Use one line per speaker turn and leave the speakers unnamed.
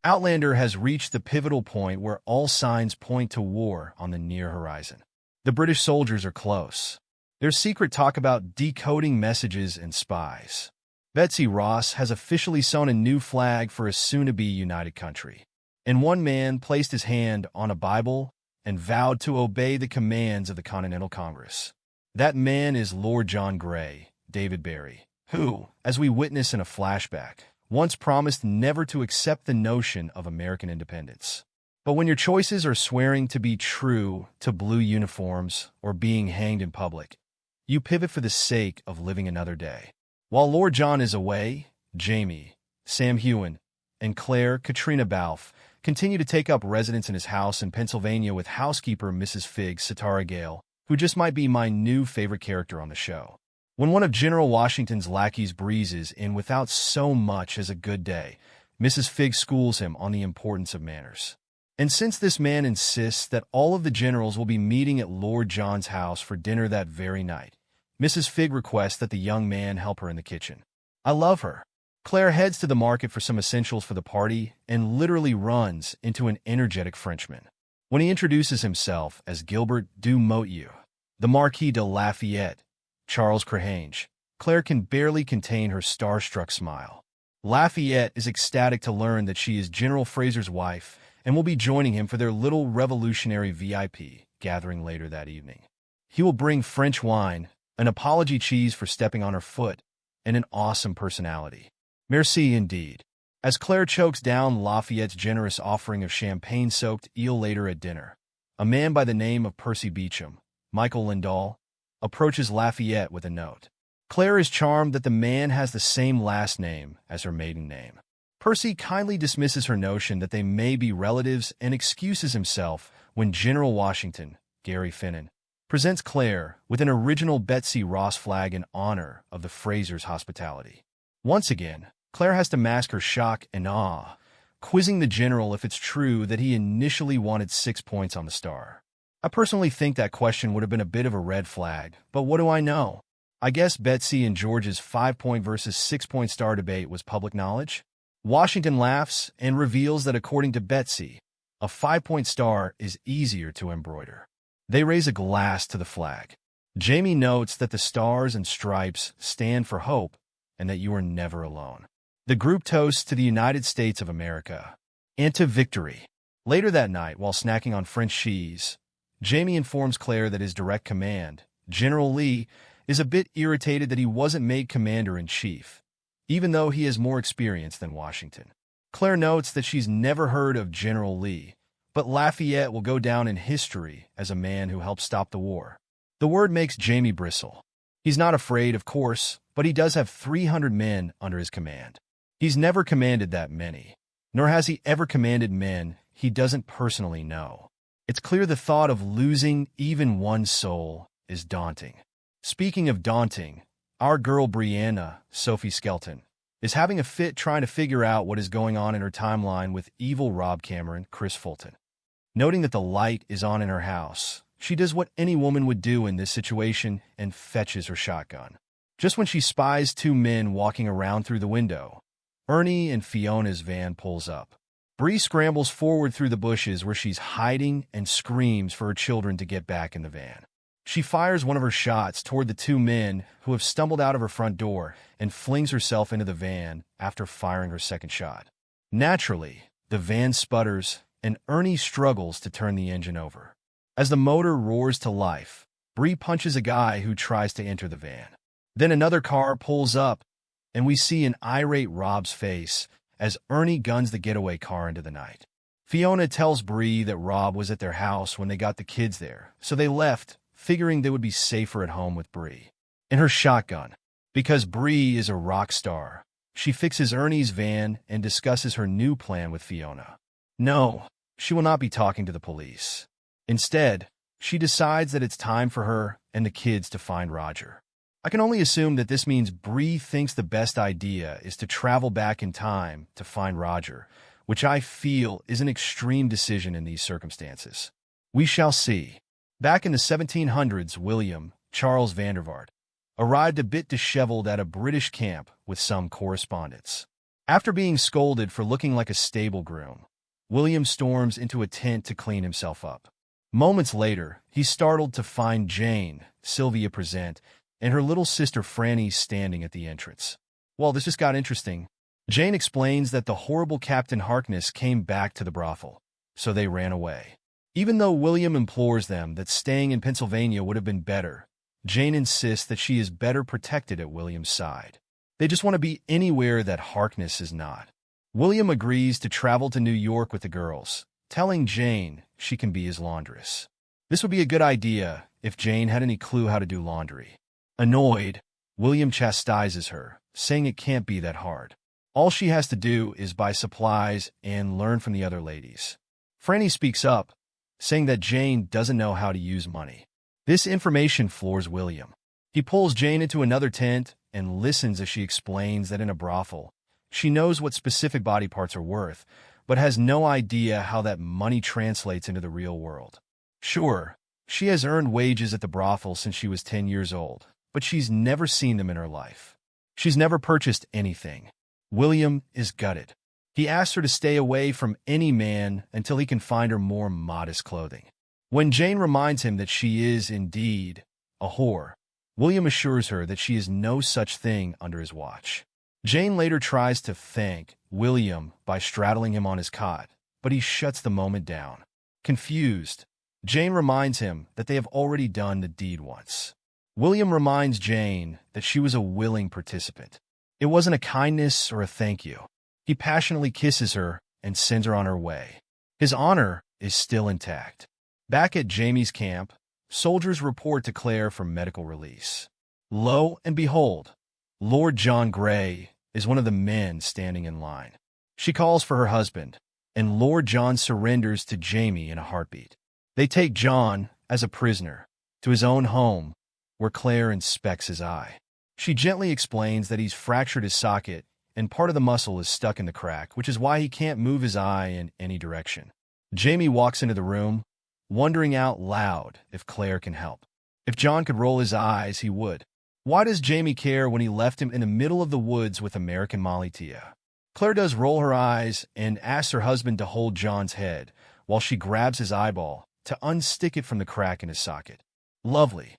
Outlander has reached the pivotal point where all signs point to war on the near horizon. The British soldiers are close. There's secret talk about decoding messages and spies. Betsy Ross has officially sewn a new flag for a soon-to-be united country. And one man placed his hand on a Bible and vowed to obey the commands of the Continental Congress. That man is Lord John Grey, David Barry, who, as we witness in a flashback, once promised never to accept the notion of American independence. But when your choices are swearing to be true to blue uniforms or being hanged in public, you pivot for the sake of living another day. While Lord John is away, Jamie, Sam Heughan, and Claire Katrina Balfe continue to take up residence in his house in Pennsylvania with housekeeper Mrs. Figg Satara Gale, who just might be my new favorite character on the show. When one of General Washington's lackeys breezes in without so much as a good day, Mrs. Figg schools him on the importance of manners. And since this man insists that all of the generals will be meeting at Lord John's house for dinner that very night, Mrs. Figg requests that the young man help her in the kitchen. I love her. Claire heads to the market for some essentials for the party and literally runs into an energetic Frenchman. When he introduces himself as Gilbert du Motier, the Marquis de Lafayette, Charles Crahange, Claire can barely contain her starstruck smile. Lafayette is ecstatic to learn that she is General Fraser's wife and will be joining him for their little revolutionary VIP gathering later that evening. He will bring French wine, an apology cheese for stepping on her foot, and an awesome personality. Merci indeed. As Claire chokes down Lafayette's generous offering of champagne-soaked eel later at dinner, a man by the name of Percy Beecham, Michael Lindahl, approaches Lafayette with a note. Claire is charmed that the man has the same last name as her maiden name. Percy kindly dismisses her notion that they may be relatives and excuses himself when General Washington, Gary Finnan, presents Claire with an original Betsy Ross flag in honor of the Frasers' hospitality. Once again, Claire has to mask her shock and awe, quizzing the general if it's true that he initially wanted 6 points on the star. I personally think that question would have been a bit of a red flag, but what do I know? I guess Betsy and George's 5-point versus 6-point star debate was public knowledge. Washington laughs and reveals that according to Betsy, a 5-point star is easier to embroider. They raise a glass to the flag. Jamie notes that the stars and stripes stand for hope and that you are never alone. The group toasts to the United States of America and to victory. Later that night, while snacking on French cheese, Jamie informs Claire that his direct command, General Lee, is a bit irritated that he wasn't made commander-in-chief, even though he has more experience than Washington. Claire notes that she's never heard of General Lee, but Lafayette will go down in history as a man who helped stop the war. The word makes Jamie bristle. He's not afraid, of course, but he does have 300 men under his command. He's never commanded that many, nor has he ever commanded men he doesn't personally know. It's clear the thought of losing even one soul is daunting. Speaking of daunting, our girl Brianna, Sophie Skelton, is having a fit trying to figure out what is going on in her timeline with evil Rob Cameron, Chris Fulton. Noting that the light is on in her house, she does what any woman would do in this situation and fetches her shotgun. Just when she spies 2 men walking around through the window, Ernie and Fiona's van pulls up. Bree scrambles forward through the bushes where she's hiding and screams for her children to get back in the van. She fires one of her shots toward the 2 men who have stumbled out of her front door and flings herself into the van after firing her second shot. Naturally, the van sputters and Ernie struggles to turn the engine over. As the motor roars to life, Bree punches a guy who tries to enter the van. Then another car pulls up, and we see an irate Rob's face as Ernie guns the getaway car into the night. Fiona tells Bree that Rob was at their house when they got the kids there, so they left, figuring they would be safer at home with Bree. In her shotgun, because Bree is a rock star, she fixes Ernie's van and discusses her new plan with Fiona. No, she will not be talking to the police. Instead, she decides that it's time for her and the kids to find Roger. I can only assume that this means Bree thinks the best idea is to travel back in time to find Roger, which I feel is an extreme decision in these circumstances. We shall see. Back in the 1700s, William Charles Vandervaart arrived a bit disheveled at a British camp with some correspondence. After being scolded for looking like a stable groom, William storms into a tent to clean himself up. Moments later, he's startled to find Jane, Sylvia present, and her little sister Franny standing at the entrance. Well, this just got interesting. Jane explains that the horrible Captain Harkness came back to the brothel, so they ran away. Even though William implores them that staying in Pennsylvania would have been better, Jane insists that she is better protected at William's side. They just want to be anywhere that Harkness is not. William agrees to travel to New York with the girls, telling Jane she can be his laundress. This would be a good idea if Jane had any clue how to do laundry. Annoyed, William chastises her, saying it can't be that hard. All she has to do is buy supplies and learn from the other ladies. Franny speaks up, saying that Jane doesn't know how to use money. This information floors William. He pulls Jane into another tent and listens as she explains that in a brothel, she knows what specific body parts are worth, but has no idea how that money translates into the real world. Sure, she has earned wages at the brothel since she was 10 years old, but she's never seen them in her life. She's never purchased anything. William is gutted. He asks her to stay away from any man until he can find her more modest clothing. When Jane reminds him that she is, indeed, a whore, William assures her that she is no such thing under his watch. Jane later tries to thank William by straddling him on his cot, but he shuts the moment down. Confused, Jane reminds him that they have already done the deed once. William reminds Jane that she was a willing participant. It wasn't a kindness or a thank you. He passionately kisses her and sends her on her way. His honor is still intact. Back at Jamie's camp, soldiers report to Claire for medical release. Lo and behold, Lord John Grey is one of the men standing in line. She calls for her husband, and Lord John surrenders to Jamie in a heartbeat. They take John, as a prisoner, to his own home, where Claire inspects his eye. She gently explains that he's fractured his socket and part of the muscle is stuck in the crack, which is why he can't move his eye in any direction. Jamie walks into the room, wondering out loud if Claire can help. If John could roll his eyes, he would. Why does Jamie care when he left him in the middle of the woods with American Molly Tia? Claire does roll her eyes and asks her husband to hold John's head while she grabs his eyeball to unstick it from the crack in his socket. Lovely.